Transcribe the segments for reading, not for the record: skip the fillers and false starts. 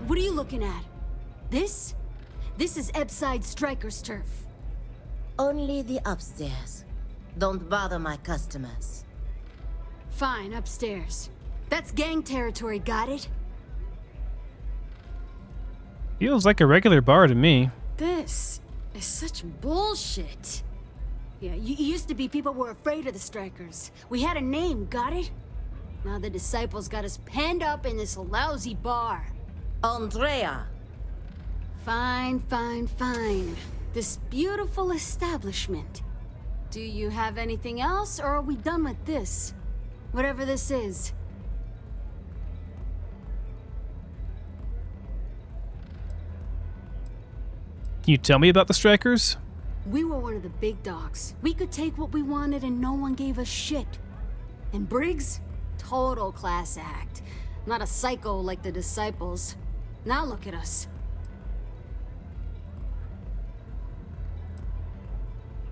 What are you looking at? This? This is Ebside Striker's turf. Only the upstairs. Don't bother my customers. Fine, upstairs. That's gang territory, got it? Feels like a regular bar to me. This is such bullshit. Yeah, you used to be people were afraid of the Strikers. We had a name, got it? Now the disciples got us penned up in this lousy bar. Andrea! Fine, fine, fine. This beautiful establishment. Do you have anything else, or are we done with this? Whatever this is. Can you tell me about the Strikers? We were one of the big dogs. We could take what we wanted and no one gave us shit. And Briggs? Total class act. Not a psycho like the disciples. Now look at us.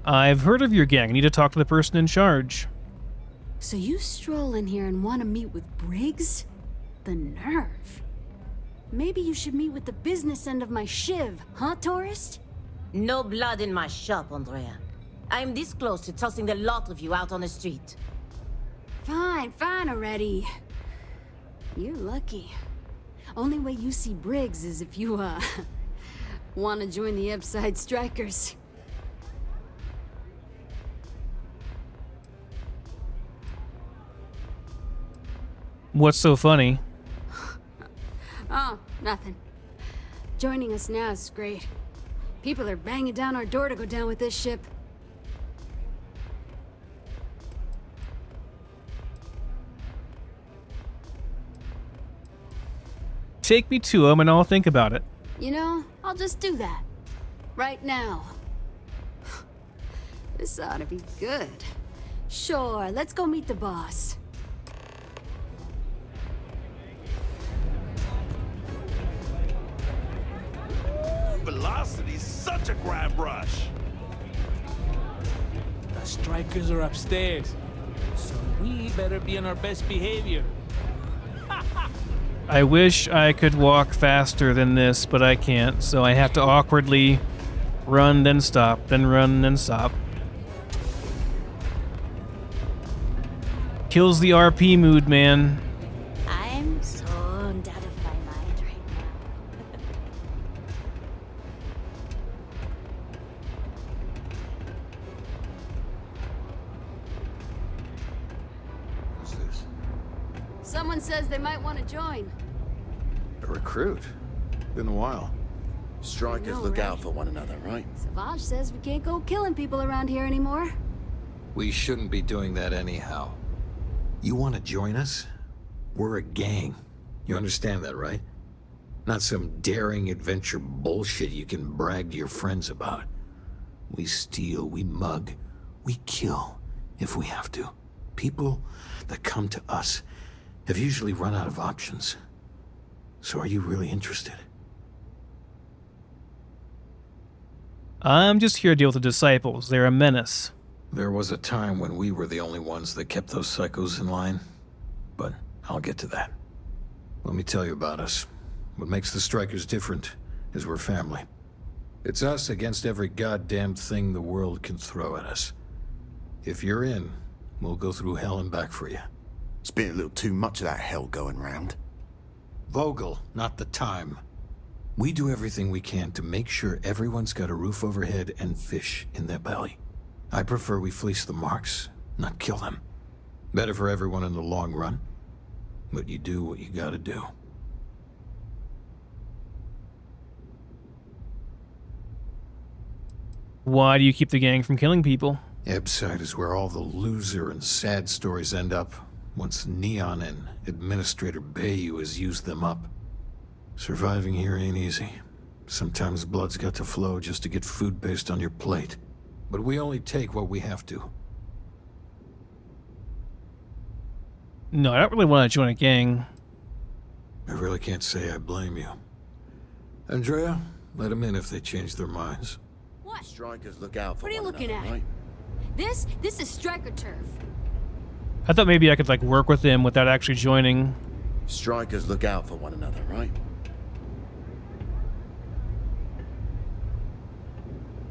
I've heard of your gang. I need to talk to the person in charge. So you stroll in here and want to meet with Briggs? The nerve. Maybe you should meet with the business end of my shiv, huh, tourist? No blood in my shop, Andrea. I'm this close to tossing the lot of you out on the street. Fine, fine already. You're lucky. Only way you see Briggs is if you, want to join the Ebside Strikers. What's so funny? Oh, nothing. Joining us now is great. People are banging down our door to go down with this ship. Take me to them and I'll think about it. You know, I'll just do that. Right now. This ought to be good. Sure, let's go meet the boss. Velocity's such a grab rush. The Strikers are upstairs, so we better be on our best behavior. I wish I could walk faster than this, but I can't, so I have to awkwardly run, then stop, then run, then stop. Kills the RP mood, man. I'm so out of my mind right now. Who's this? Someone says they might want to join. A recruit? Been a while. Strikers know, look right? out for one another, right? Savage says we can't go killing people around here anymore. We shouldn't be doing that anyhow. You want to join us? We're a gang. You understand that, right? Not some daring adventure bullshit you can brag to your friends about. We steal, we mug, we kill, if we have to. People that come to us have usually run out of options. So are you really interested? I'm just here to deal with the disciples. They're a menace. There was a time when we were the only ones that kept those psychos in line, but I'll get to that. Let me tell you about us. What makes the Strikers different is we're family. It's us against every goddamn thing the world can throw at us. If you're in, we'll go through hell and back for you. It's been a little too much of that hell going round. Vogel, not the time. We do everything we can to make sure everyone's got a roof overhead and fish in their belly. I prefer we fleece the marks, not kill them. Better for everyone in the long run. But you do what you gotta do. Why do you keep the gang from killing people? Ebside is where all the loser and sad stories end up, once Neon and Administrator Bayou has used them up. Surviving here ain't easy. Sometimes blood's got to flow just to get food based on your plate. But we only take what we have to. No, I don't really want to join a gang. I really can't say I blame you. Andrea, let them in if they change their minds. What? Strikers look out for What are you one looking another, at? right? This is Striker turf. I thought maybe I could like work with them without actually joining. Strikers look out for one another, right?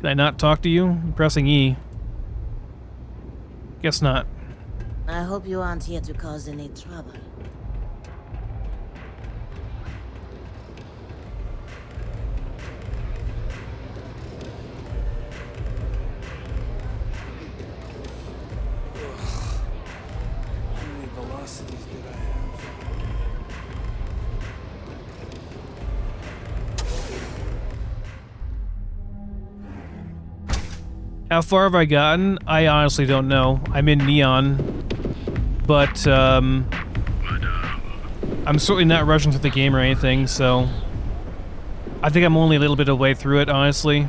Did I not talk to you? I'm pressing E. Guess not. I hope you aren't here to cause any trouble. How many velocities did I have? How far have I gotten? I honestly don't know. I'm in Neon, but I'm certainly not rushing through the game or anything, so I think I'm only a little bit of way through it, honestly.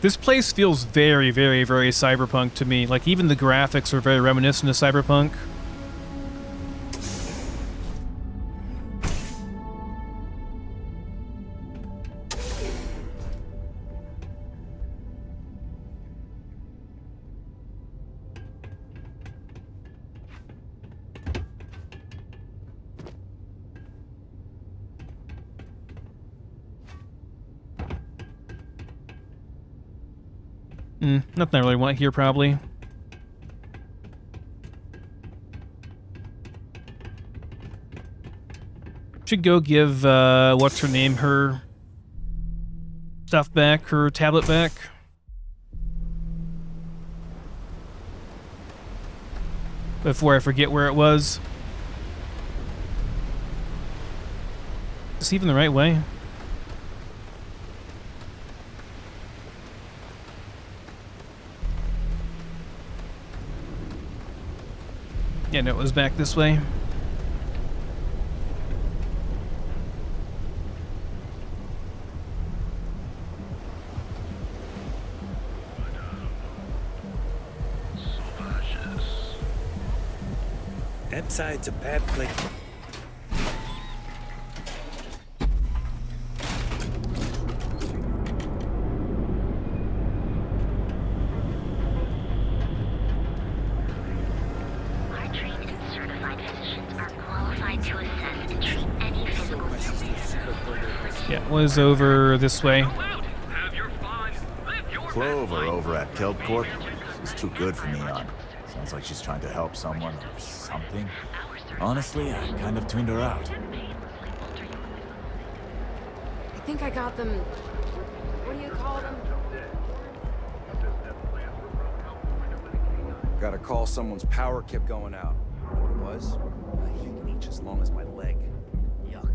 This place feels very, very, very cyberpunk to me. Like, even the graphics are very reminiscent of cyberpunk. Nothing I really want here, probably. Should go give, what's her name, her stuff back, her tablet back. Before I forget where it was. Is this even the right way? Yeah, no, it was back this way. That side's a bad place. Yeah, it was over this way. Clover over at Keld Corp is too good for Neon. Sounds like she's trying to help someone or something. Honestly, I kind of tuned her out. I think I got them. What do you call them? Got a call someone's power kept going out. You know what it was? A heat leech as long as my leg. Yuck.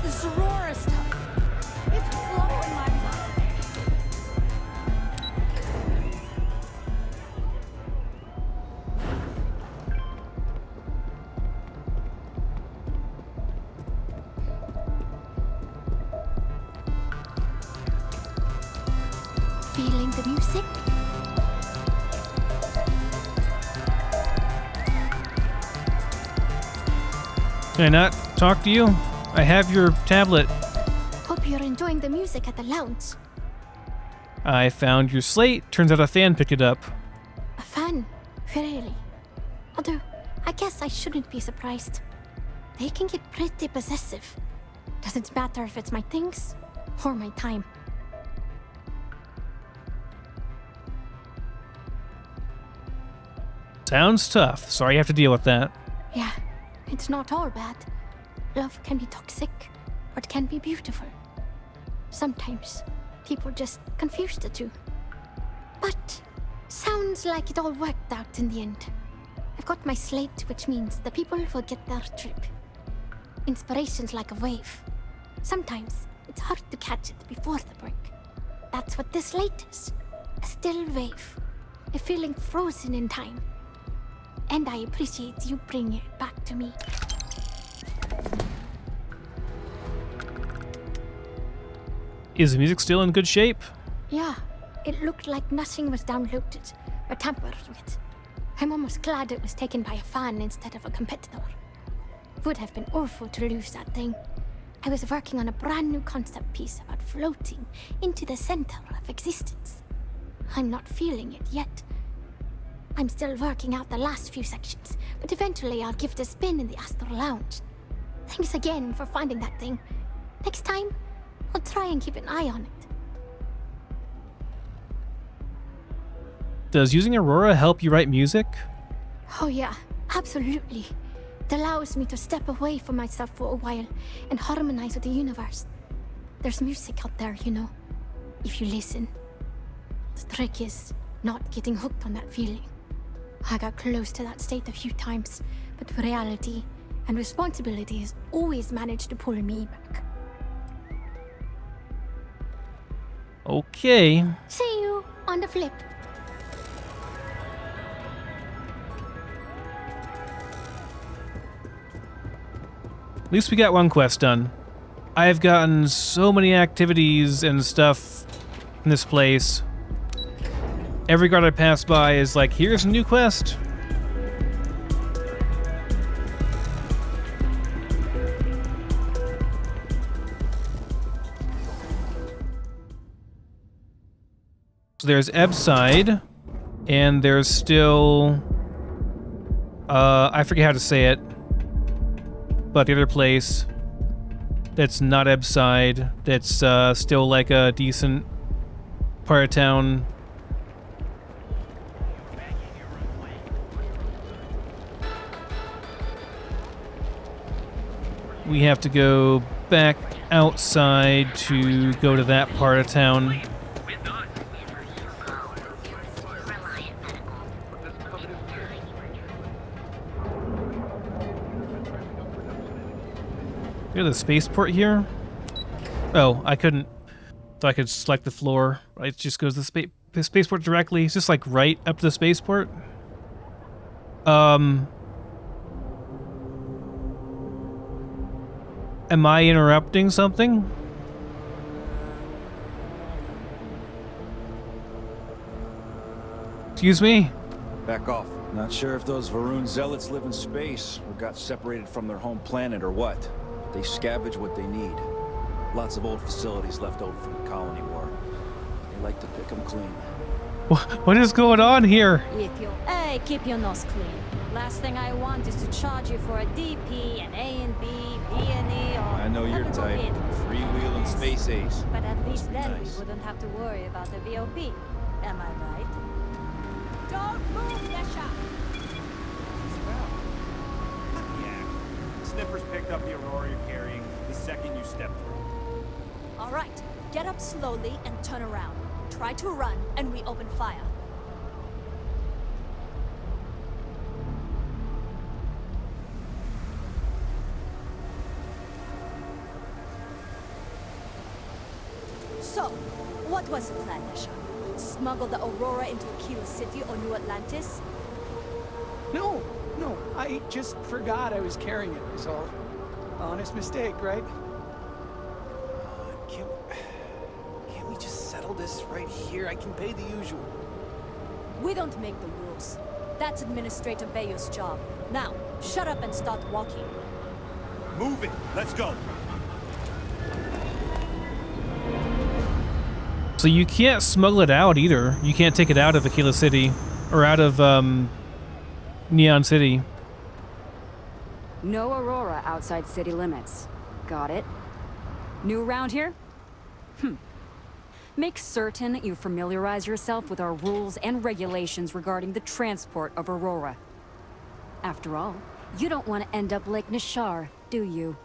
This Aurora stuff. It's blowing my mind. Feeling the music? Can I not talk to you? I have your tablet. Hope you're enjoying the music at the lounge. I found your slate. Turns out a fan picked it up. A fan? Really? Although, I guess I shouldn't be surprised. They can get pretty possessive. Doesn't matter if it's my things or my time. Sounds tough. Sorry you have to deal with that. Yeah, it's not all bad. Love can be toxic, or it can be beautiful. Sometimes, people just confuse the two. But, sounds like it all worked out in the end. I've got my slate, which means the people will get their trip. Inspiration's like a wave. Sometimes, it's hard to catch it before the break. That's what this slate is. A still wave. A feeling frozen in time. And I appreciate you bringing it back to me. Is the music still in good shape? Yeah, it looked like nothing was downloaded or tampered with. I'm almost glad it was taken by a fan instead of a competitor. Would have been awful to lose that thing. I was working on a brand new concept piece about floating into the center of existence. I'm not feeling it yet. I'm still working out the last few sections, but eventually I'll give it a spin in the Astral Lounge. Thanks again for finding that thing. Next time, I'll try and keep an eye on it. Does using Aurora help you write music? Oh yeah, absolutely. It allows me to step away from myself for a while and harmonize with the universe. There's music out there, you know, if you listen. The trick is not getting hooked on that feeling. I got close to that state a few times, but reality and responsibilities always managed to pull me back. Okay. See you on the flip. At least we got one quest done. I've gotten so many activities and stuff in this place. Every guard I pass by is like, here's a new quest. So there's Ebside, and there's still, I forget how to say it, but the other place that's not Ebside, that's still like a decent part of town. We have to go back outside to go to that part of town. Go to the spaceport here? Oh, I couldn't. Thought I could select the floor. It just goes to the spaceport directly. It's just like right up to the spaceport. Am I interrupting something? Excuse me? Back off. Not sure if those Varun zealots live in space or got separated from their home planet or what. They scavenge what they need. Lots of old facilities left over from the colony war. They like to pick them clean. What is going on here? Hey, keep your nose clean. Last thing I want is to charge you for a DP, an A and B, B and E, or I know your type. Freewheeling space ace. But at least then Nice. we wouldn't have to worry about the VOP. Am I right? Don't move, Yesha! Yeah. Sniffers picked up the Aurora you're carrying the second you step through. All right, get up slowly and turn around. Try to run, and we open fire. So, what was the plan, Yesha? Smuggle the Aurora into Aquila City or New Atlantis? No, I just forgot I was carrying it, is all. Honest mistake, right? Can't we just settle this right here? I can pay the usual. We don't make the rules. That's Administrator Bayo's job. Now, shut up and start walking. Move it. Let's go. So you can't smuggle it out either. You can't take it out of Aquila City or out of Neon City. No Aurora outside city limits. Got it? New around here? Make certain you familiarize yourself with our rules and regulations regarding the transport of Aurora. After all, you don't want to end up like Nishar, do you?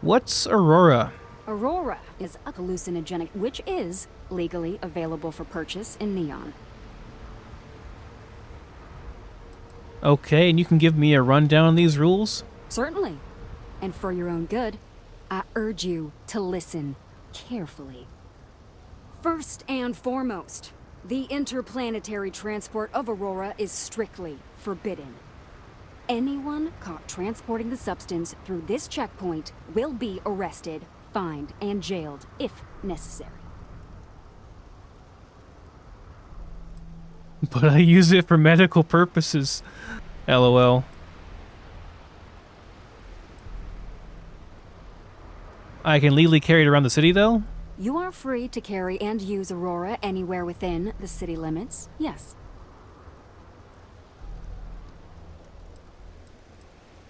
What's Aurora? Aurora is a hallucinogenic which is legally available for purchase in Neon. Okay, and you can give me a rundown on these rules? Certainly. And for your own good, I urge you to listen carefully. First and foremost, the interplanetary transport of Aurora is strictly forbidden. Anyone caught transporting the substance through this checkpoint will be arrested, fined, and jailed if necessary. But I use it for medical purposes. LOL. I can legally carry it around the city, though? You are free to carry and use Aurora anywhere within the city limits, yes.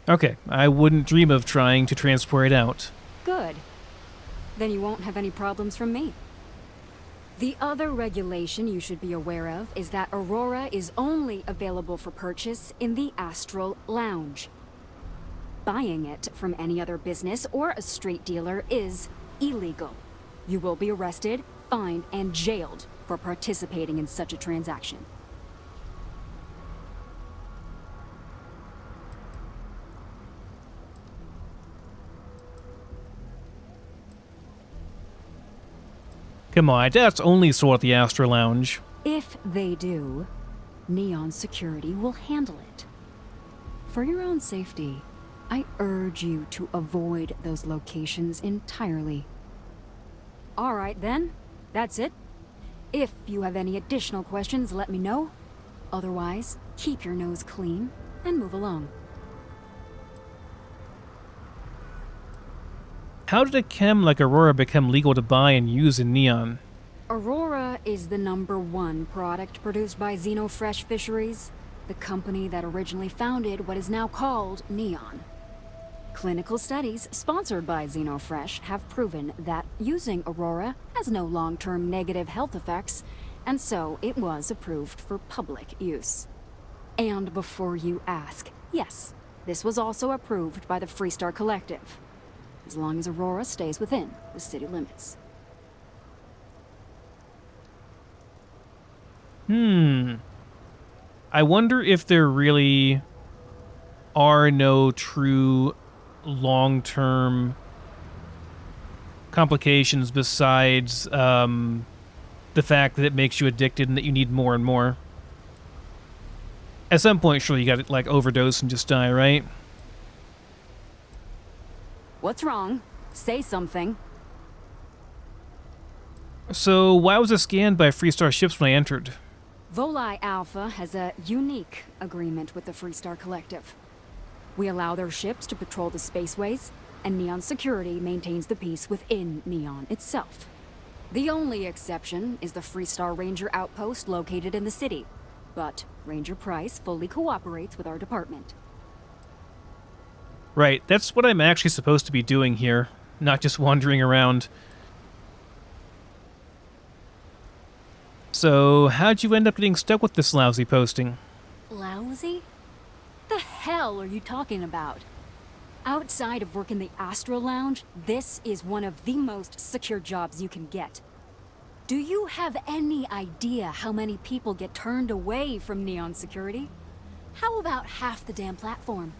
Okay, I wouldn't dream of trying to transport it out. Good. Then you won't have any problems from me. The other regulation you should be aware of is that Aurora is only available for purchase in the Astral Lounge. Buying it from any other business or a street dealer is illegal. You will be arrested, fined, and jailed for participating in such a transaction. Come on, that's only sold at the Astral Lounge. If they do, Neon Security will handle it. For your own safety, I urge you to avoid those locations entirely. All right then, that's it. If you have any additional questions, let me know. Otherwise, keep your nose clean and move along. How did a chem like Aurora become legal to buy and use in Neon? Aurora is the #1 product produced by Xenofresh Fisheries, the company that originally founded what is now called Neon. Clinical studies sponsored by Xenofresh have proven that using Aurora has no long-term negative health effects, and so it was approved for public use. And before you ask, yes, this was also approved by the Freestar Collective, as long as Aurora stays within the city limits. I wonder if there really are no true long-term complications besides the fact that it makes you addicted and that you need more and more. At some point, surely you gotta, like, overdose and just die, right? What's wrong? Say something. So, why was it scanned by Freestar ships when I entered? Volii Alpha has a unique agreement with the Freestar Collective. We allow their ships to patrol the spaceways, and Neon Security maintains the peace within Neon itself. The only exception is the Freestar Ranger outpost located in the city, but Ranger Price fully cooperates with our department. Right, that's what I'm actually supposed to be doing here, not just wandering around. So, how'd you end up getting stuck with this lousy posting? Lousy? The hell are you talking about? Outside of work in the Astral Lounge, this is one of the most secure jobs you can get. Do you have any idea how many people get turned away from Neon Security? How about half the damn platform?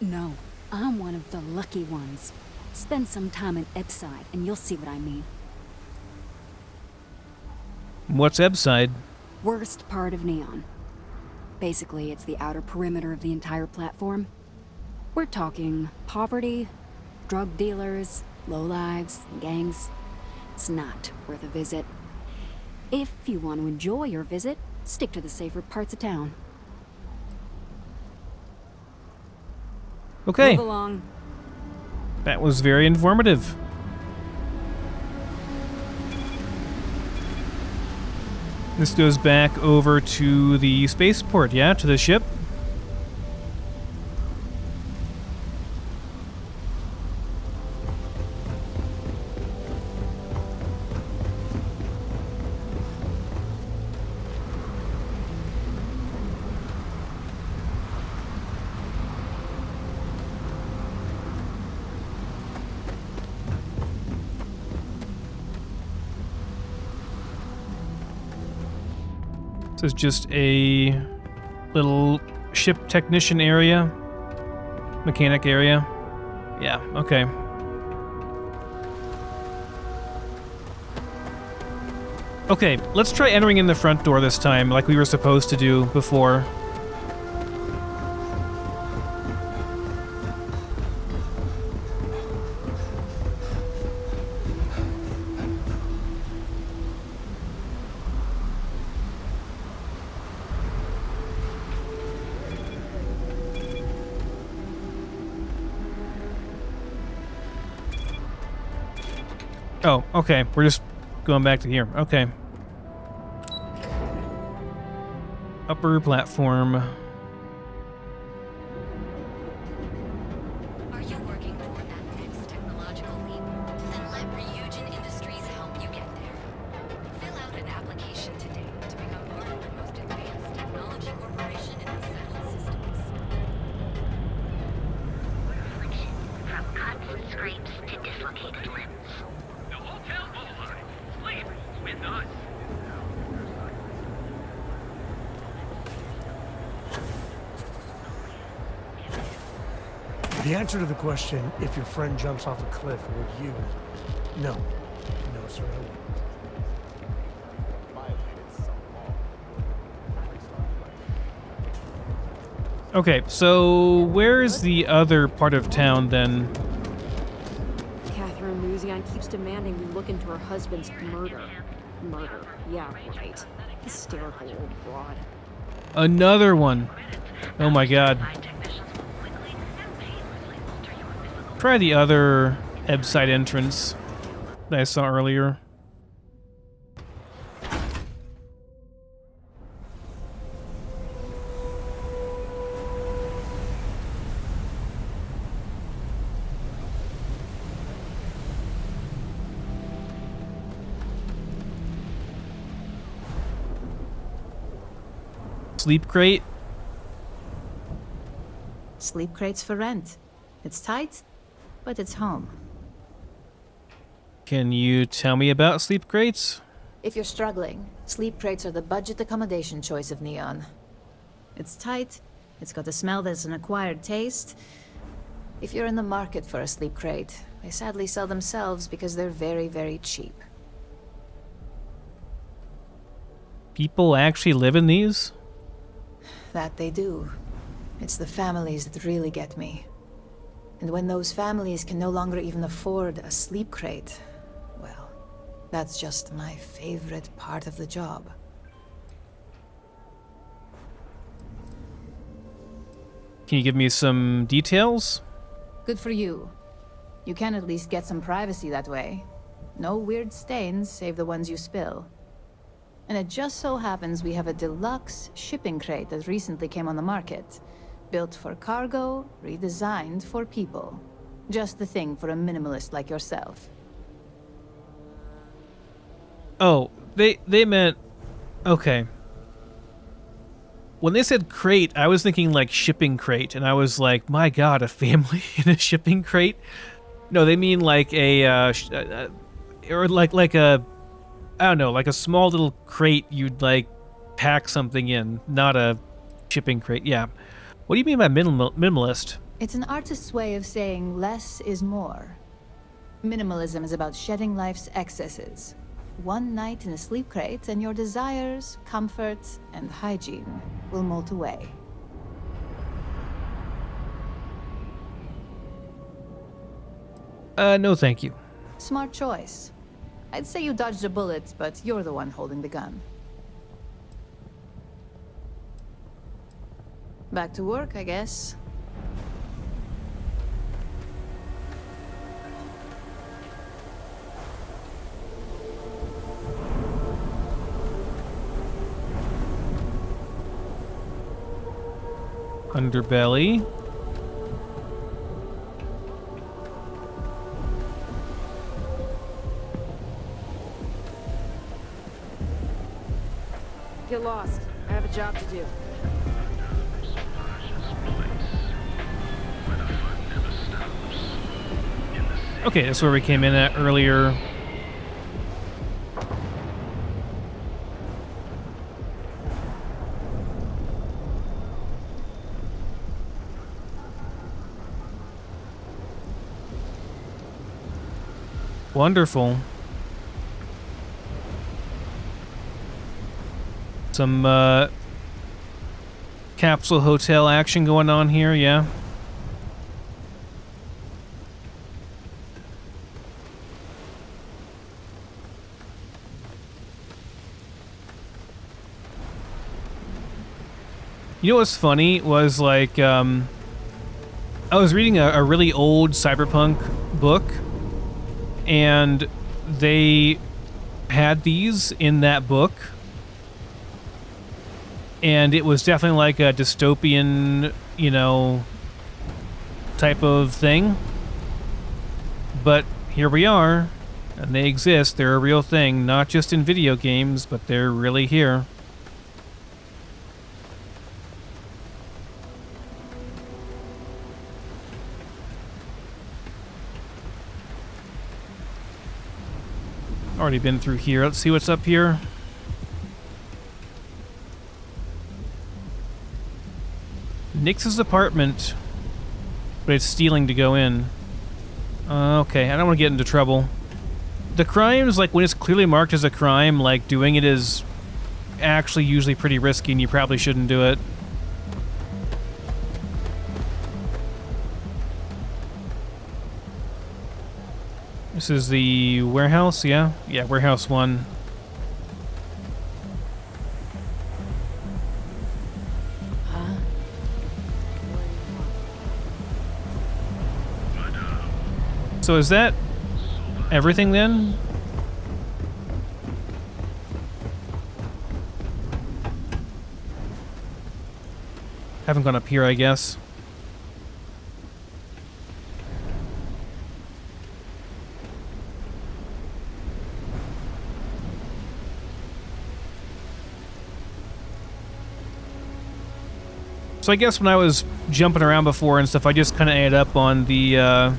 No, I'm one of the lucky ones. Spend some time in Ebside and you'll see what I mean. What's Ebside? Worst part of Neon. Basically, it's the outer perimeter of the entire platform. We're talking poverty, drug dealers, lowlives, and gangs. It's not worth a visit. If you want to enjoy your visit, stick to the safer parts of town. Okay. Move along. That was very informative. This goes back over to the spaceport, yeah? To the ship? This is just a little ship technician area, mechanic area. Yeah, okay. Okay, let's try entering in the front door this time, like we were supposed to do before. Oh, okay. We're just going back to here. Okay. Upper platform. Are you working toward that next technological leap? Then let Ryujin Industries help you get there. Fill out an application today to become part of the most advanced technology corporation in the settled systems. Affliction, from cuts, scrapes, to dislocated limbs. The hotel boulevard. Sleep with us. The answer to the question, if your friend jumps off a cliff, would you? No. No, sir, I wouldn't. Okay, so where is the other part of town then? Catherine Luzian keeps demanding we look into her husband's murder. Murder. Yeah, right. Hysterical old broad. Another one. Oh my god. Try the other Ebside entrance that I saw earlier. Sleep crate? Sleep crates for rent. It's tight, but it's home. Can you tell me about sleep crates? If you're struggling, sleep crates are the budget accommodation choice of Neon. It's tight, it's got a smell that's an acquired taste. If you're in the market for a sleep crate, they sadly sell themselves because they're very, very cheap. People actually live in these? That they do. It's the families that really get me. And when those families can no longer even afford a sleep crate, well, that's just my favorite part of the job. Can you give me some details? Good for you. You can at least get some privacy that way. No weird stains, save the ones you spill. And it just so happens we have a deluxe shipping crate that recently came on the market. Built for cargo, redesigned for people. Just the thing for a minimalist like yourself. Oh, they meant... Okay. When they said crate, I was thinking like shipping crate, and I was like, my god, a family in a shipping crate? No, they mean like a, or like a, I don't know, like a small little crate you'd like pack something in, not a shipping crate. Yeah. What do you mean by minimalist? It's an artist's way of saying less is more. Minimalism is about shedding life's excesses. One night in a sleep crate and your desires, comfort, and hygiene will molt away. No thank you. Smart choice. I'd say you dodged a bullet, but you're the one holding the gun. Back to work, I guess. Underbelly. Get lost. I have a job to do. Okay, that's where we came in at earlier. Wonderful. Some capsule hotel action going on here, yeah. You know what's funny was like, I was reading a really old cyberpunk book, and they had these in that book, and it was definitely like a dystopian, you know, type of thing. But here we are, and they exist. They're a real thing, not just in video games, but they're really here. Already been through here. Let's see what's up here. Nix's apartment, but it's stealing to go in. Okay, I don't want to get into trouble. The crimes, like when it's clearly marked as a crime, like doing it is actually usually pretty risky and you probably shouldn't do it. This is the warehouse, yeah? Yeah, warehouse 1. So is that everything then? Haven't gone up here, I guess. So I guess when I was jumping around before and stuff, I just kind of ended up on the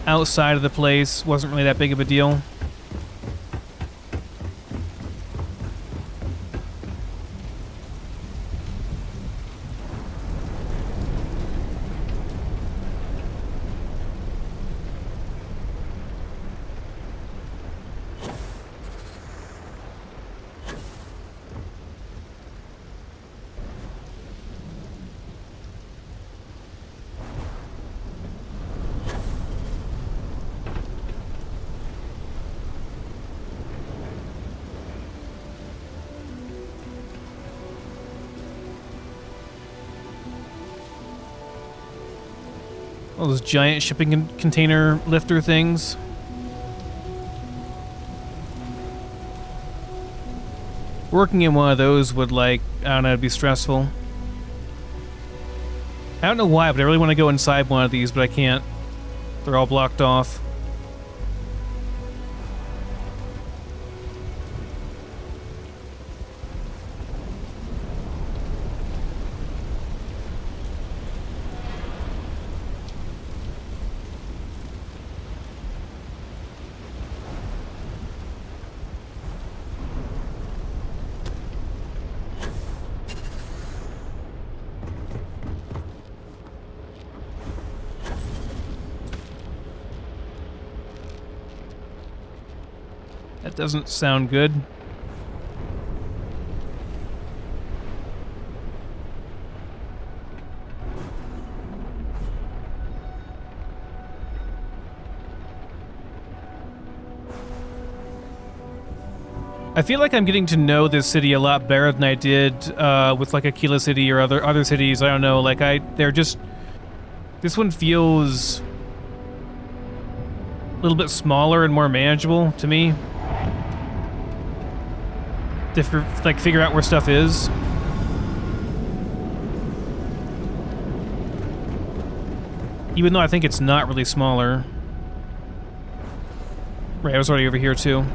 outside of the place. Wasn't really that big of a deal. All those giant shipping container lifter things. Working in one of those would, like, I don't know, it'd be stressful. I don't know why, but I really want to go inside one of these, but I can't. They're all blocked off. That doesn't sound good. I feel like I'm getting to know this city a lot better than I did with like Aquila City or other cities. I don't know, like they're just, this one feels a little bit smaller and more manageable to me. To like figure out where stuff is. Even though I think it's not really smaller. Right, I was already over here too.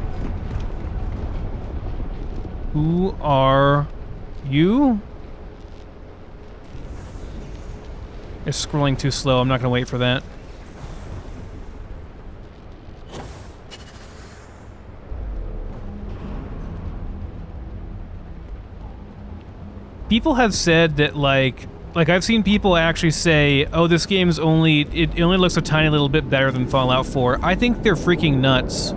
Who are you? It's scrolling too slow. I'm not gonna wait for that. People have said that like I've seen people actually say, oh, this game's it only looks a tiny little bit better than Fallout 4. I think they're freaking nuts.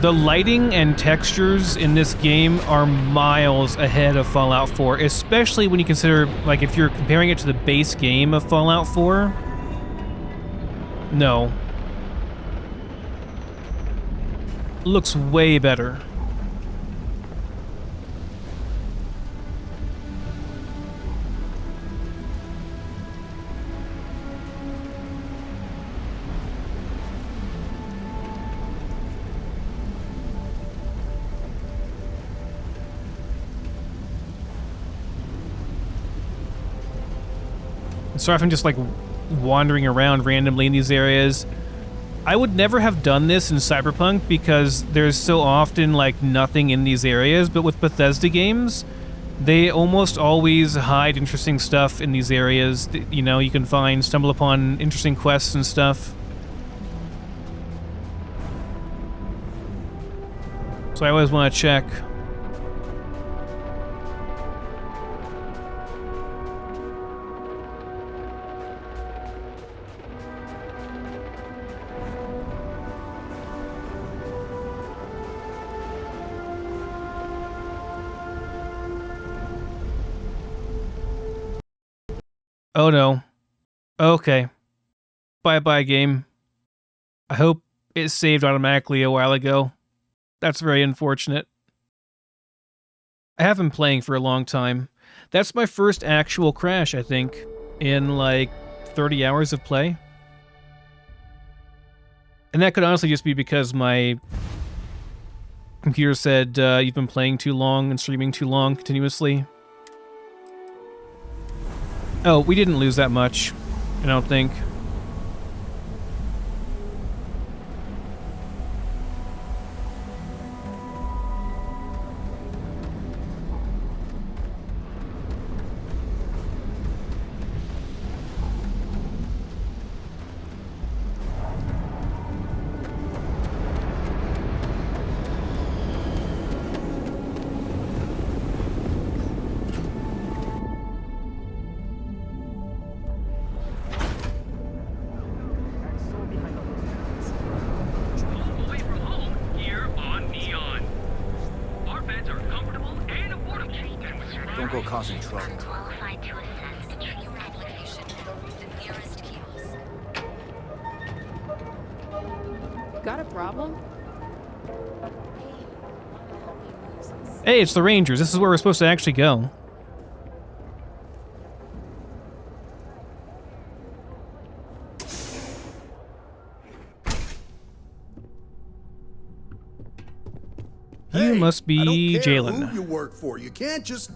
The lighting and textures in this game are miles ahead of Fallout 4, especially when you consider, like, if you're comparing it to the base game of Fallout 4. No. Looks way better. So if I'm just like wandering around randomly in these areas, I would never have done this in Cyberpunk because there's so often like nothing in these areas, but with Bethesda games, they almost always hide interesting stuff in these areas. You know, you can stumble upon interesting quests and stuff. So I always want to check. Oh no. Okay. Bye-bye, game. I hope it saved automatically a while ago. That's very unfortunate. I have been playing for a long time. That's my first actual crash, I think, in like 30 hours of play. And that could honestly just be because my computer said you've been playing too long and streaming too long continuously. Oh, we didn't lose that much, I don't think. Don't go causing trouble. Qualified to assess the your application with the nearest kiosk. Got a problem? Hey, it's the Rangers. This is where we're supposed to actually go. You must be Jalen. Who you work for? You can't just...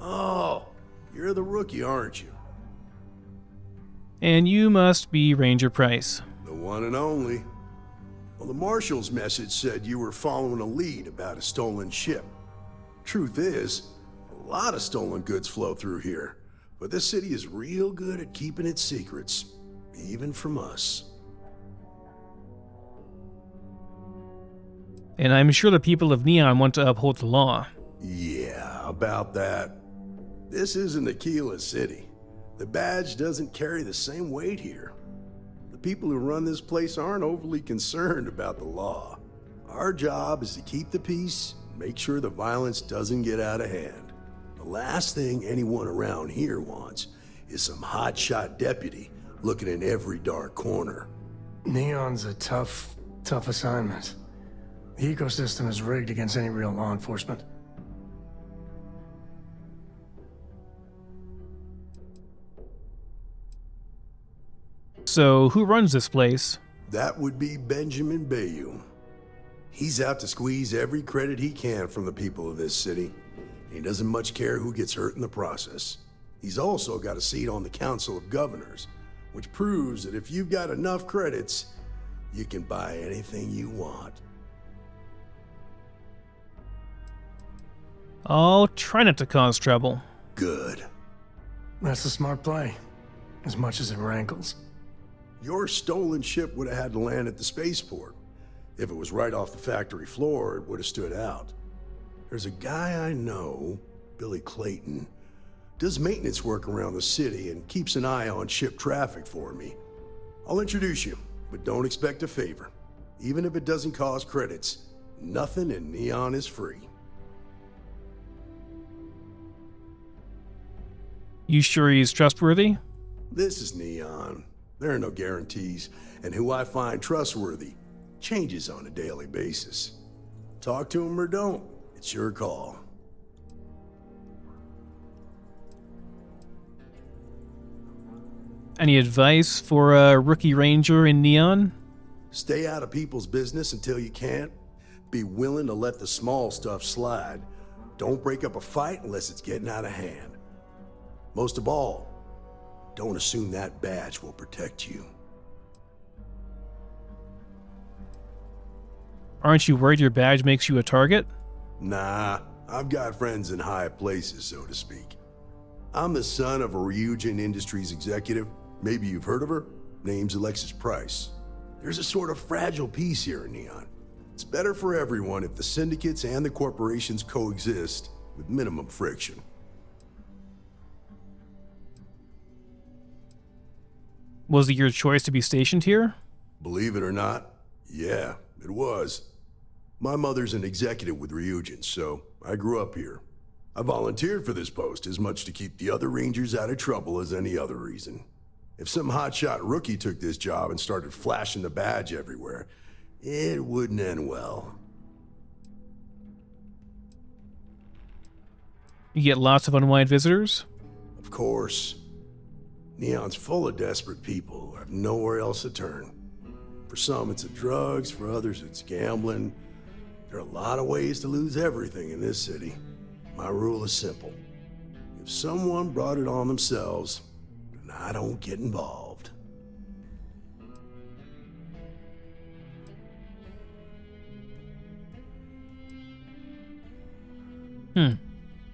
Oh, you're the rookie, aren't you? And you must be Ranger Price. The one and only. Well, the Marshal's message said you were following a lead about a stolen ship. Truth is, a lot of stolen goods flow through here, but this city is real good at keeping its secrets, even from us. And I'm sure the people of Neon want to uphold the law. Yeah, about that. This isn't Aquila City. The badge doesn't carry the same weight here. The people who run this place aren't overly concerned about the law. Our job is to keep the peace, make sure the violence doesn't get out of hand. The last thing anyone around here wants is some hotshot deputy looking in every dark corner. Neon's a tough assignment. The ecosystem is rigged against any real law enforcement. So, who runs this place? That would be Benjamin Bayou. He's out to squeeze every credit he can from the people of this city. He doesn't much care who gets hurt in the process. He's also got a seat on the Council of Governors, which proves that if you've got enough credits, you can buy anything you want. I'll try not to cause trouble. Good. That's a smart play, as much as it rankles. Your stolen ship would have had to land at the spaceport. If it was right off the factory floor, it would have stood out. There's a guy I know, Billy Clayton, does maintenance work around the city and keeps an eye on ship traffic for me. I'll introduce you, but don't expect a favor. Even if it doesn't cause credits, nothing in Neon is free. You sure he's trustworthy? This is Neon. There are no guarantees, and who I find trustworthy changes on a daily basis. Talk to him or don't, it's your call. Any advice for a rookie ranger in Neon? Stay out of people's business until you can't. Be willing to let the small stuff slide. Don't break up a fight unless it's getting out of hand. Most of all, Don't assume that badge will protect you. Aren't you worried your badge makes you a target? Nah, I've got friends in high places, so to speak. I'm the son of a Ryujin Industries executive. Maybe you've heard of her? Name's Alexis Price. There's a sort of fragile peace here in Neon. It's better for everyone if the syndicates and the corporations coexist with minimum friction. Was it your choice to be stationed here? Believe it or not, yeah, it was. My mother's an executive with Ryujin, so I grew up here. I volunteered for this post as much to keep the other Rangers out of trouble as any other reason. If some hotshot rookie took this job and started flashing the badge everywhere, it wouldn't end well. You get lots of unwanted visitors? Of course. Neon's full of desperate people who have nowhere else to turn. For some, it's the drugs. For others, it's gambling. There are a lot of ways to lose everything in this city. My rule is simple. If someone brought it on themselves, then I don't get involved.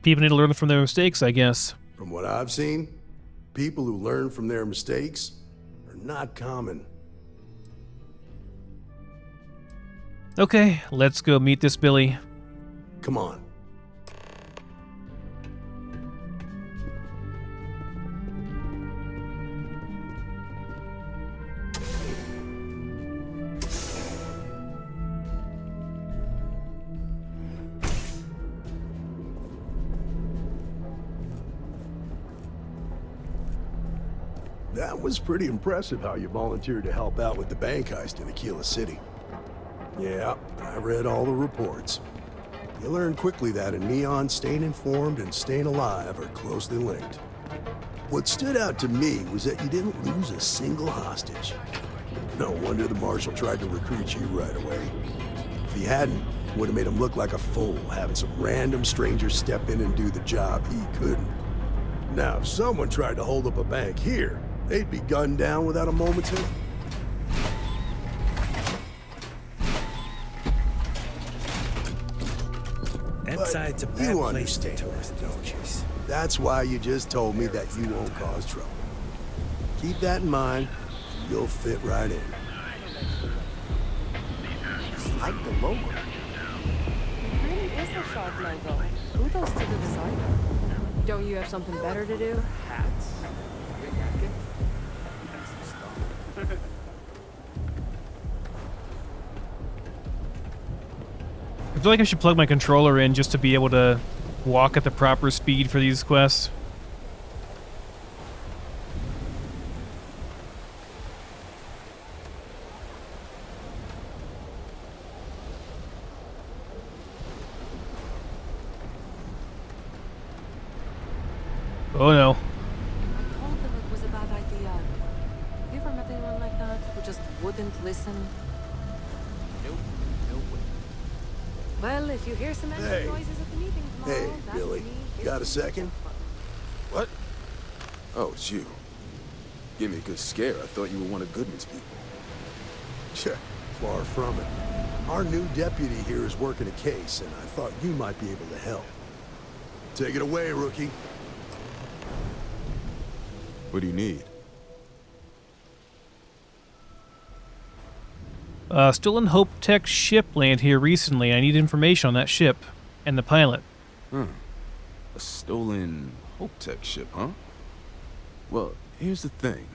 People need to learn from their mistakes, I guess. From what I've seen, people who learn from their mistakes are not common. Okay, let's go meet this Billy. Come on. That was pretty impressive how you volunteered to help out with the bank heist in Aquila City. Yeah, I read all the reports. You learn quickly that in Neon, staying informed and staying alive are closely linked. What stood out to me was that you didn't lose a single hostage. No wonder the Marshal tried to recruit you right away. If he hadn't, it would have made him look like a fool, having some random stranger step in and do the job he couldn't. Now, if someone tried to hold up a bank here, they'd be gunned down without a moment's hesitation. That side's a bad place to tourist, don't you? That's why you just told me that you won't cause trouble. Keep that in mind, and you'll fit right in. Just like the logo. It really is a sharp logo. Kudos to the designer. Don't you have something better to do? Hats. Big jacket. That's stuff. I feel like I should plug my controller in just to be able to walk at the proper speed for these quests. Oh no. I told them it was a bad idea. Have you ever met anyone like that who just wouldn't listen? Nope. No way. Well, if you hear some engine Hey. noises at the meeting tomorrow, Hey, that's Billy, me. got a second? What? Oh, it's you. Give me a good scare. I thought you were one of Goodman's people. Far from it. Our new deputy here is working a case, and I thought you might be able to help. Take it away, rookie. What do you need? Stolen Hope Tech ship landed here recently. I need information on that ship and the pilot. A stolen Hope Tech ship, huh? Well, here's the thing.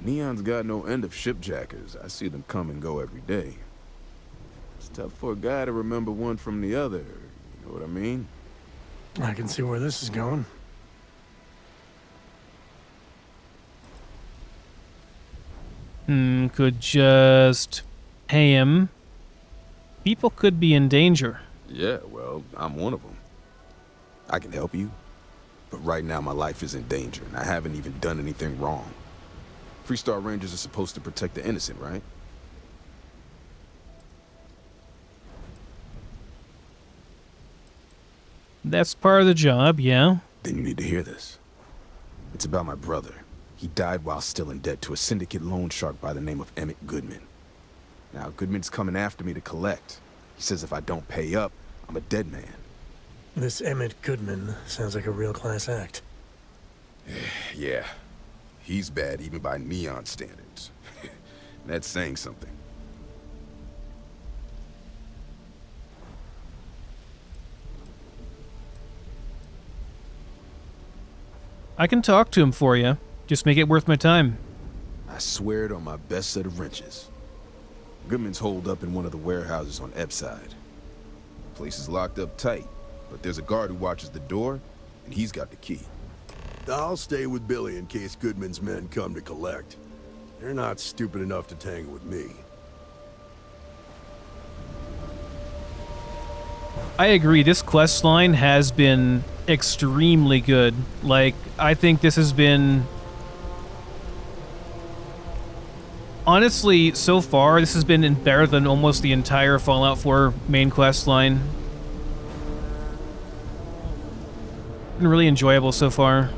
Neon's got no end of shipjackers. I see them come and go every day. It's tough for a guy to remember one from the other. You know what I mean? I can see where this is going. Could just pay him. People could be in danger. Yeah, well, I'm one of them. I can help you, but right now my life is in danger, and I haven't even done anything wrong. Freestar Rangers are supposed to protect the innocent, right? That's part of the job, yeah. Then you need to hear this. It's about my brother. He died while still in debt to a syndicate loan shark by the name of Goodman. Now, Goodman's coming after me to collect. He says if I don't pay up, I'm a dead man. This Emmett Goodman sounds like a real class act. Yeah, he's bad even by Neon standards. That's saying something. I can talk to him for you. Just make it worth my time. I swear it on my best set of wrenches. Goodman's holed up in one of the warehouses on Ebb side. Place is locked up tight, but there's a guard who watches the door, and he's got the key. I'll stay with Billy in case Goodman's men come to collect. They're not stupid enough to tangle with me. I agree, this quest line has been extremely good. Like, I think this has been... Honestly, so far, this has been better than almost the entire Fallout 4 main quest line. Been really enjoyable so far.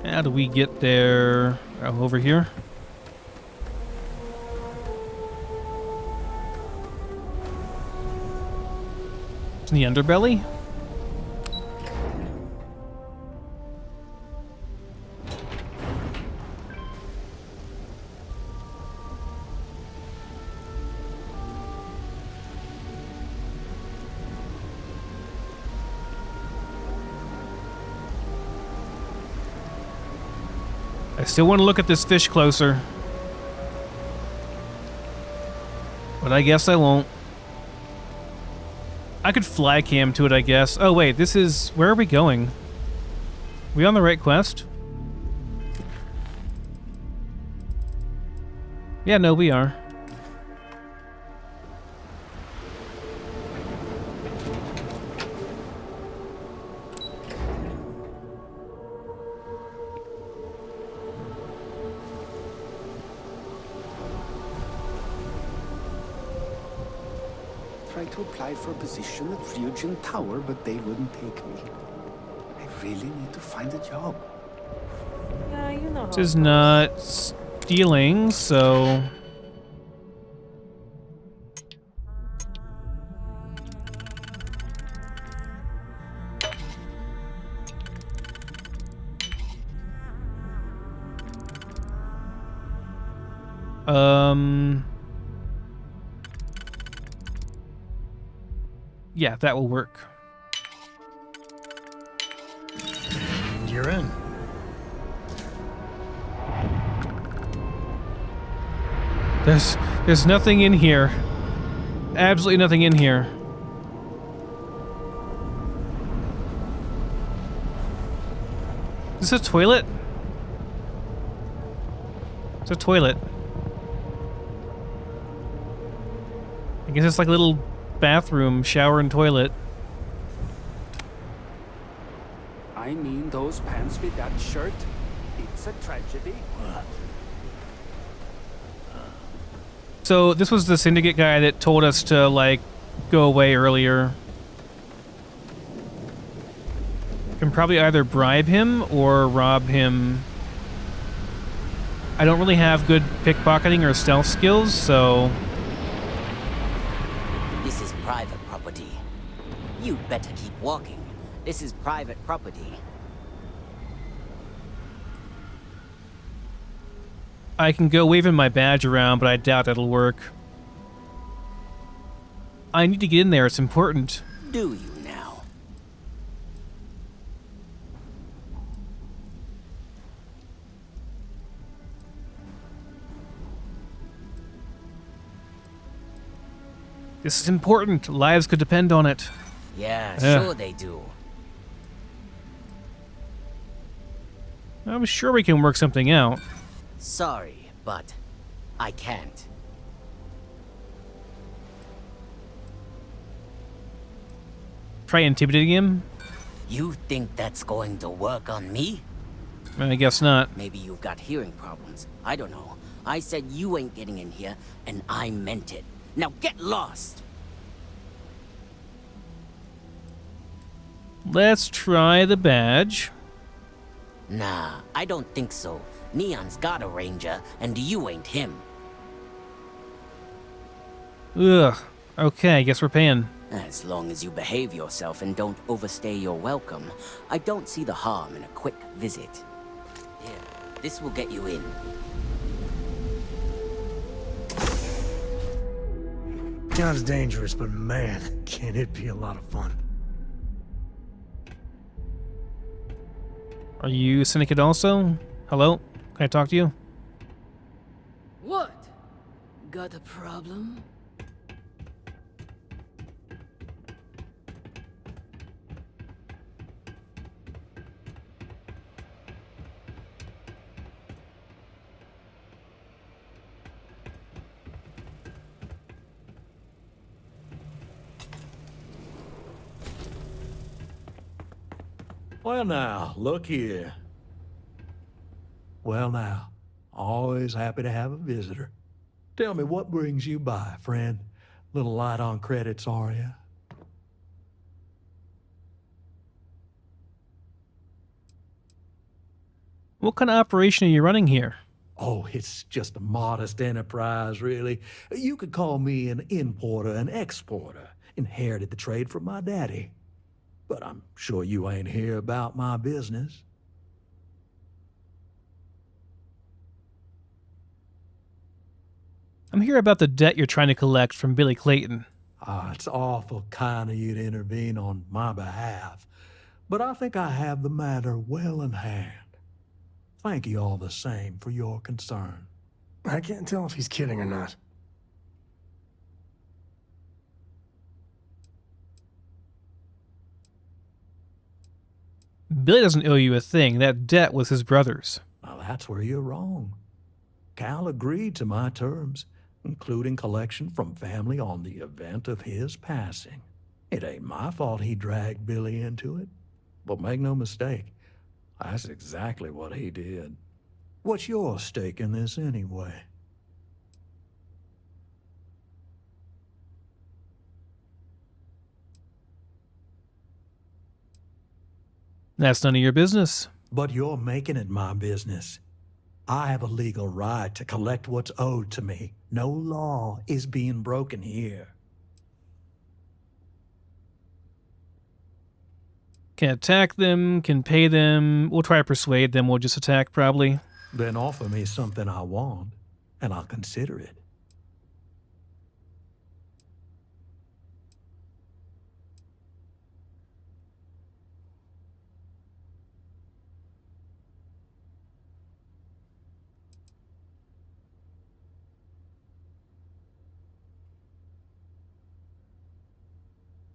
How do we get there? Oh, over here? In the underbelly? I still want to look at this fish closer. But I guess I won't. I could fly cam to it, I guess. Oh, wait, this is... Where are we going? We on the right quest? Yeah, no, we are. Tried to apply for a position at Fusion Tower, but they wouldn't take me. I really need to find a job. Yeah, you know. This is not stealing, so... Yeah, that will work. And you're in. There's nothing in here. Absolutely nothing in here. Is this a toilet? It's a toilet. I guess it's like a little bathroom, shower, and toilet. I mean, those pants with that shirt, it's a tragedy. So this was the syndicate guy that told us to, like, go away earlier. Can probably either bribe him or rob him. I don't really have good pickpocketing or stealth skills, so... This is private property. You better keep walking. This is private property. I can go waving my badge around, but I doubt that'll work. I need to get in there, it's important. Do you now? This is important. Lives could depend on it. Yeah, sure they do. I'm sure we can work something out. Sorry, but I can't. Try intimidating him? You think that's going to work on me? I guess not. Maybe you've got hearing problems. I don't know. I said you ain't getting in here, and I meant it. Now get lost! Let's try the badge. Nah, I don't think so. Neon's got a ranger, and you ain't him. Ugh. Okay, I guess we're paying. As long as you behave yourself and don't overstay your welcome, I don't see the harm in a quick visit. Here, this will get you in. Sounds dangerous, but man, can it be a lot of fun. Are you Syndicate also? Hello? Can I talk to you? What? Got a problem? Well now, look here. Well now, always happy to have a visitor. Tell me, what brings you by, friend? Little light on credits, are you? What kind of operation are you running here? Oh, it's just a modest enterprise, really. You could call me an importer and exporter. Inherited the trade from my daddy. But I'm sure you ain't here about my business. I'm here about the debt you're trying to collect from Billy Clayton. It's awful kind of you to intervene on my behalf, but I think I have the matter well in hand. Thank you all the same for your concern. I can't tell if he's kidding or not. Billy doesn't owe you a thing. That debt was his brother's. Now that's where you're wrong. Cal agreed to my terms, including collection from family on the event of his passing. It ain't my fault he dragged Billy into it. But make no mistake, that's exactly what he did. What's your stake in this anyway? That's none of your business. But you're making it my business. I have a legal right to collect what's owed to me. No law is being broken here. Can attack them, can pay them. We'll try to persuade them. We'll just attack, probably. Then offer me something I want, and I'll consider it.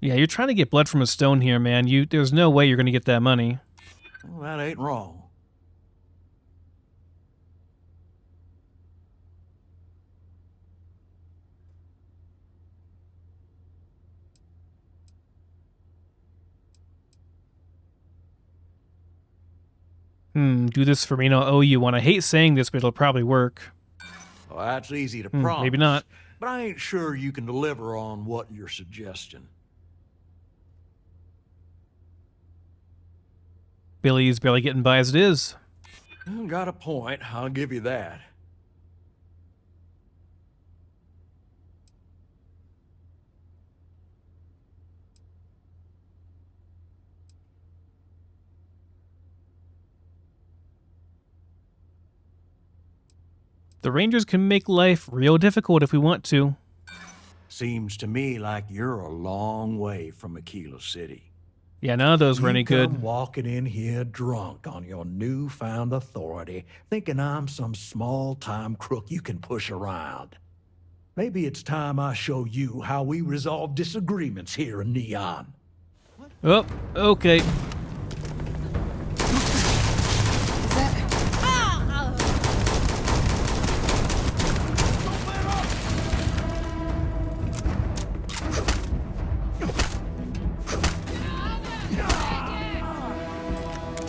Yeah, you're trying to get blood from a stone here, man. There's no way you're going to get that money. Well, that ain't wrong. Do this for me and I'll owe you one. I hate saying this, but it'll probably work. Well, that's easy to promise. Maybe not. But I ain't sure you can deliver on what you're suggesting. Billy's barely getting by as it is. Got a point, I'll give you that. The Rangers can make life real difficult if we want to. Seems to me like you're a long way from Aquila City. Yeah, none of those were any good. You come walking in here drunk on your newfound authority, thinking I'm some small-time crook you can push around. Maybe it's time I show you how we resolve disagreements here in Neon. Oh, okay.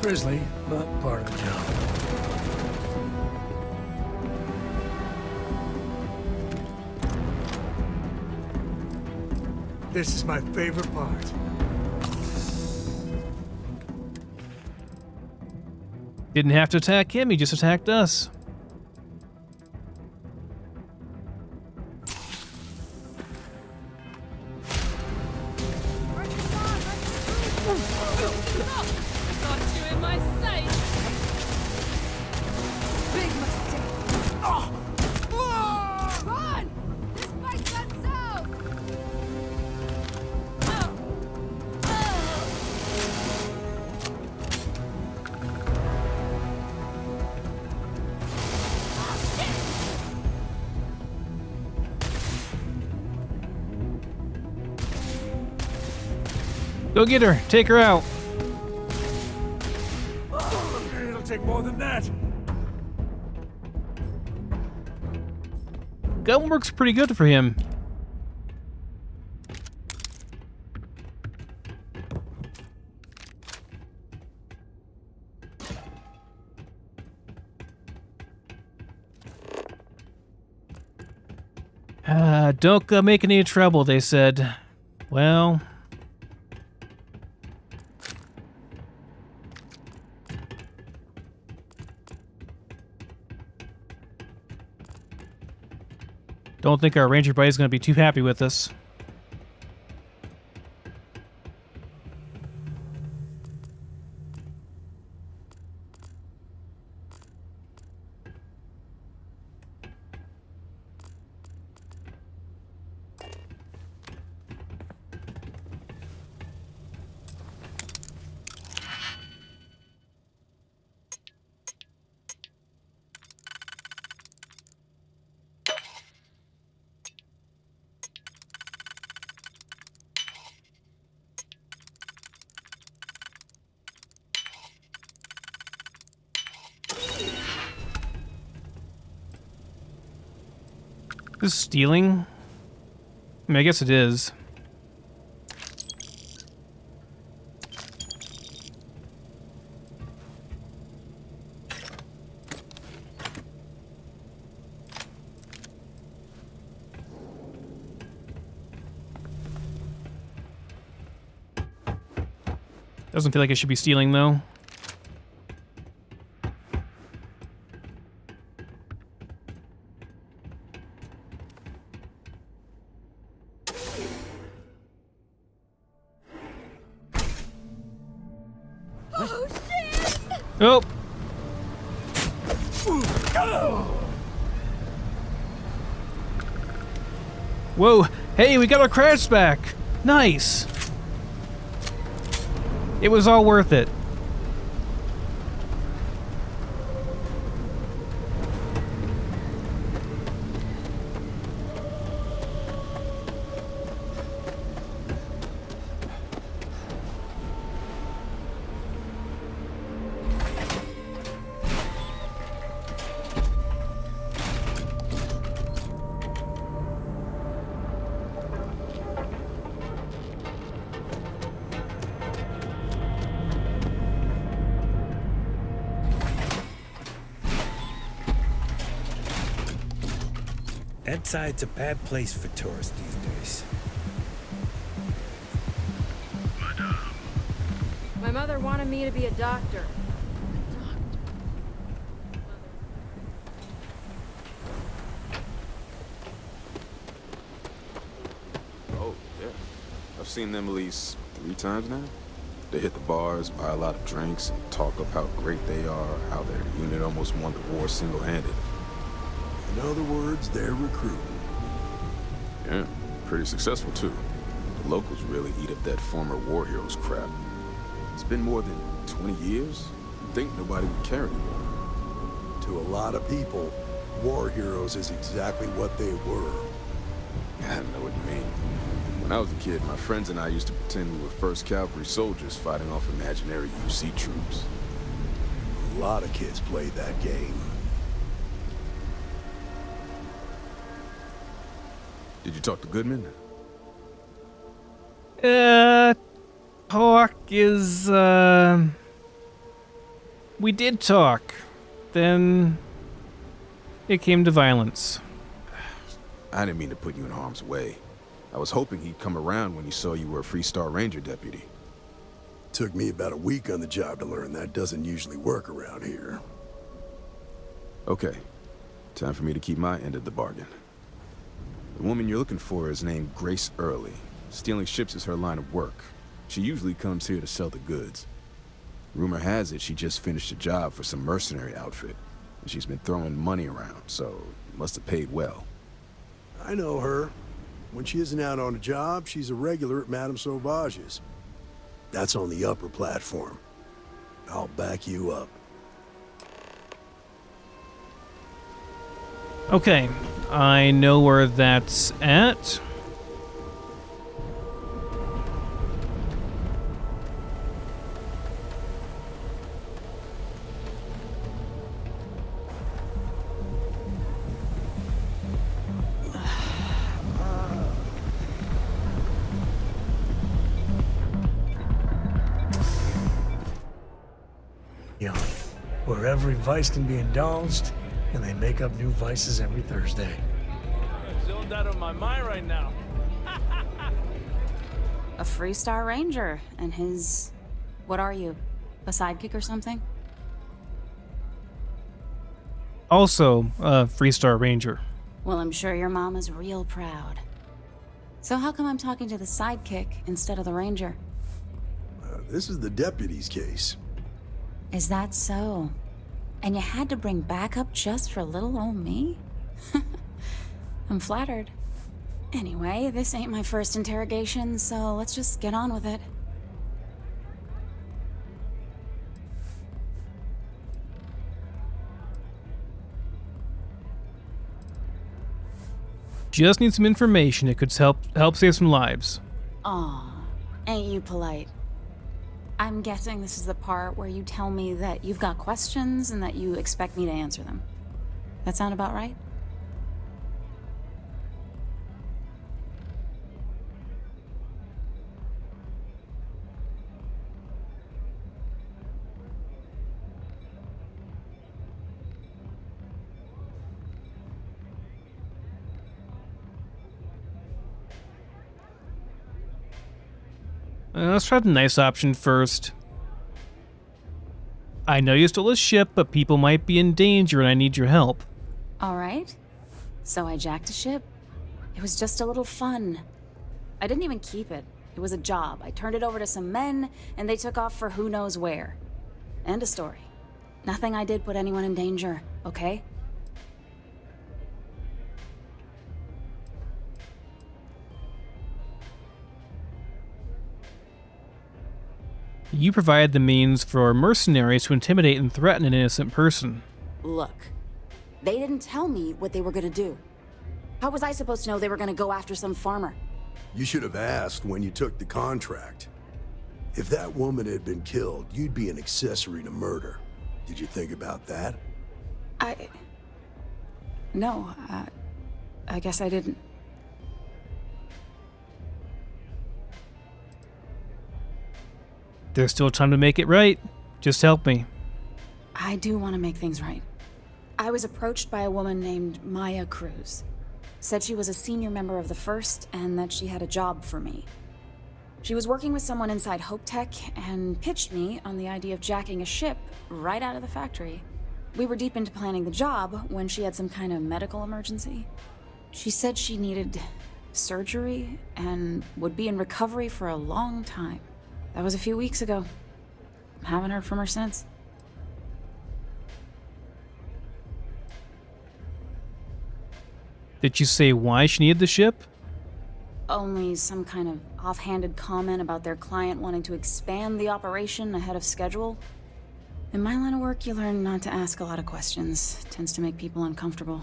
Grizzly, but part of the job. This is my favorite part. Didn't have to attack him, he just attacked us. Got you in my sight. Big mistake. Run! This fight's not south. Go get her. Take her out. It'll take more than that. Gun works pretty good for him. Don't go make any trouble, they said. Well... Don't think our ranger buddy's going to be too happy with us. Is this stealing? I mean, I guess it is. Doesn't feel like it should be stealing, though. Oh! Whoa! Hey, we got our credits back! Nice! It was all worth it. Inside's a bad place for tourists these days. My mother wanted me to be a doctor. Oh, yeah. I've seen them at least 3 times now. They hit the bars, buy a lot of drinks, and talk up how great they are, how their unit almost won the war single-handed. In other words, they're recruiting. Yeah, pretty successful too. The locals really eat up that former war heroes crap. It's been more than 20 years. You'd think nobody would care anymore. To a lot of people, war heroes is exactly what they were. I know what you mean. When I was a kid, my friends and I used to pretend we were 1st Cavalry soldiers fighting off imaginary UC troops. A lot of kids played that game. Did you talk to Goodman? Talk is, we did talk. Then it came to violence. I didn't mean to put you in harm's way. I was hoping he'd come around when he saw you were a Free Star Ranger deputy. Took me about a week on the job to learn that doesn't usually work around here. Okay, time for me to keep my end of the bargain. The woman you're looking for is named Grace Early. Stealing ships is her line of work. She usually comes here to sell the goods. Rumor has it she just finished a job for some mercenary outfit, and she's been throwing money around, so it must have paid well. I know her. When she isn't out on a job, she's a regular at Madame Sauvage's. That's on the upper platform. I'll back you up. Okay, I know where that's at. Where every vice can be indulged, and they make up new vices every Thursday. I'm zoned out of my mind right now. A Freestar Ranger and his... what are you? A sidekick or something? Also, Freestar Ranger. Well, I'm sure your mom is real proud. So how come I'm talking to the sidekick instead of the ranger? This is the deputy's case. Is that so? And you had to bring backup just for little old me? I'm flattered. Anyway, this ain't my first interrogation, so let's just get on with it. Just need some information. It could help save some lives. Aw, ain't you polite? I'm guessing this is the part where you tell me that you've got questions and that you expect me to answer them. That sound about right? Let's try the nice option first. I know you stole a ship, but people might be in danger and I need your help. All right. So I jacked a ship. It was just a little fun. I didn't even keep it. It was a job. I turned it over to some men, and they took off for who knows where. End of story. Nothing I did put anyone in danger, okay? You provide the means for mercenaries to intimidate and threaten an innocent person. Look, they didn't tell me what they were gonna do. How was I supposed to know they were gonna go after some farmer? You should have asked when you took the contract. If that woman had been killed, you'd be an accessory to murder. Did you think about that? No, I guess I didn't. There's still time to make it right. Just help me. I do want to make things right. I was approached by a woman named Maya Cruz. Said she was a senior member of the First and that she had a job for me. She was working with someone inside Hope Tech and pitched me on the idea of jacking a ship right out of the factory. We were deep into planning the job when she had some kind of medical emergency. She said she needed surgery and would be in recovery for a long time. That was a few weeks ago. Haven't heard from her since. Did you say why she needed the ship? Only some kind of offhanded comment about their client wanting to expand the operation ahead of schedule. In my line of work, you learn not to ask a lot of questions. It tends to make people uncomfortable.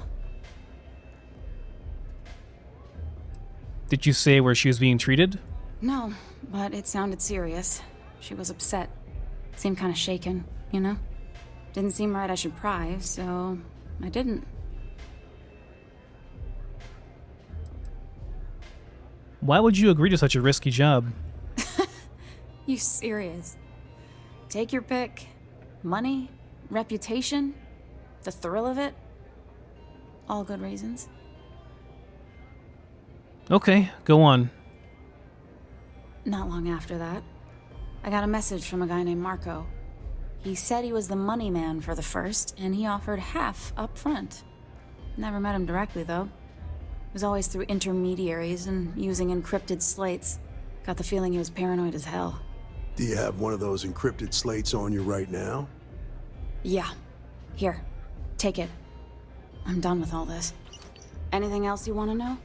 Did you say where she was being treated? No, but it sounded serious. She was upset. Seemed kind of shaken, you know? Didn't seem right I should pry, so I didn't. Why would you agree to such a risky job? You serious? Take your pick. Money, reputation, the thrill of it. All good reasons. Okay, go on. Not long after that, I got a message from a guy named Marco. He said he was the money man for the first, and he offered half up front. Never met him directly, though. It was always through intermediaries and using encrypted slates. Got the feeling he was paranoid as hell. Do you have one of those encrypted slates on you right now? Yeah. Here. Take it. I'm done with all this. Anything else you want to know?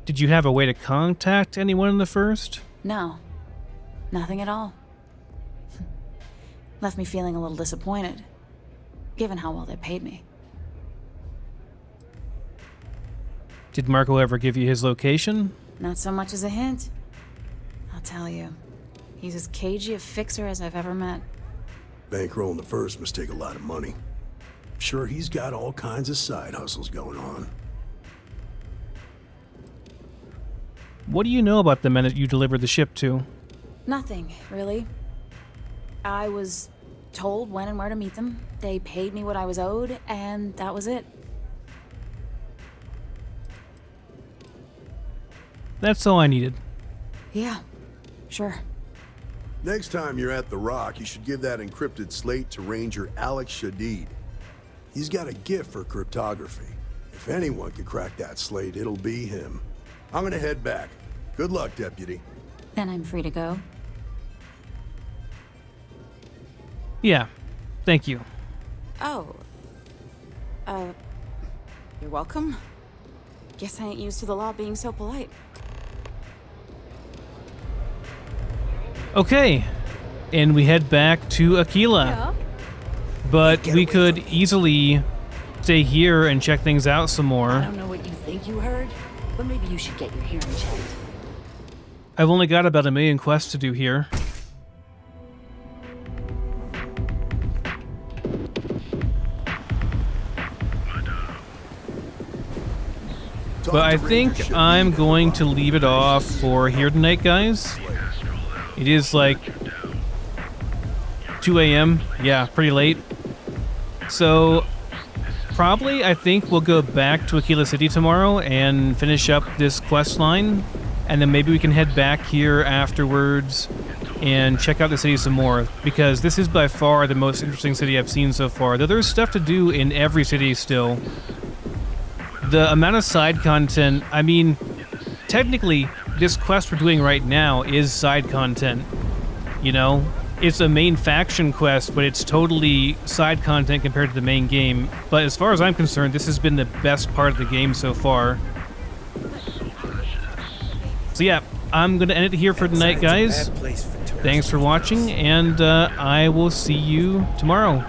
Did you have a way to contact anyone in the first? No. Nothing at all. Left me feeling a little disappointed, given how well they paid me. Did Marco ever give you his location? Not so much as a hint. I'll tell you. He's as cagey a fixer as I've ever met. Bankrolling the first must take a lot of money. Sure, he's got all kinds of side hustles going on. What do you know about the men that you delivered the ship to? Nothing, really. I was told when and where to meet them. They paid me what I was owed, and that was it. That's all I needed. Yeah, sure. Next time you're at the Rock, you should give that encrypted slate to Ranger Alex Shadid. He's got a gift for cryptography. If anyone could crack that slate, it'll be him. I'm gonna head back. Good luck, Deputy. Then I'm free to go. Yeah, thank you. Oh. You're welcome. Guess I ain't used to the law being so polite. Okay, and we head back to Aquila. Yeah. But we could easily stay here and check things out some more. I don't know what you think you heard, but maybe you should get your hearing checked. I've only got about 1 million quests to do here. But I think I'm going to leave it off for here tonight, guys. It is like 2 a.m. Yeah, pretty late. So probably I think we'll go back to Aquila City tomorrow and finish up this quest line. And then maybe we can head back here afterwards and check out the city some more. Because this is by far the most interesting city I've seen so far. Though there's stuff to do in every city still. The amount of side content, I mean, technically, this quest we're doing right now is side content. You know? It's a main faction quest, but it's totally side content compared to the main game. But as far as I'm concerned, this has been the best part of the game so far. So yeah, I'm going to end it here for tonight, guys. Thanks for watching, and I will see you tomorrow.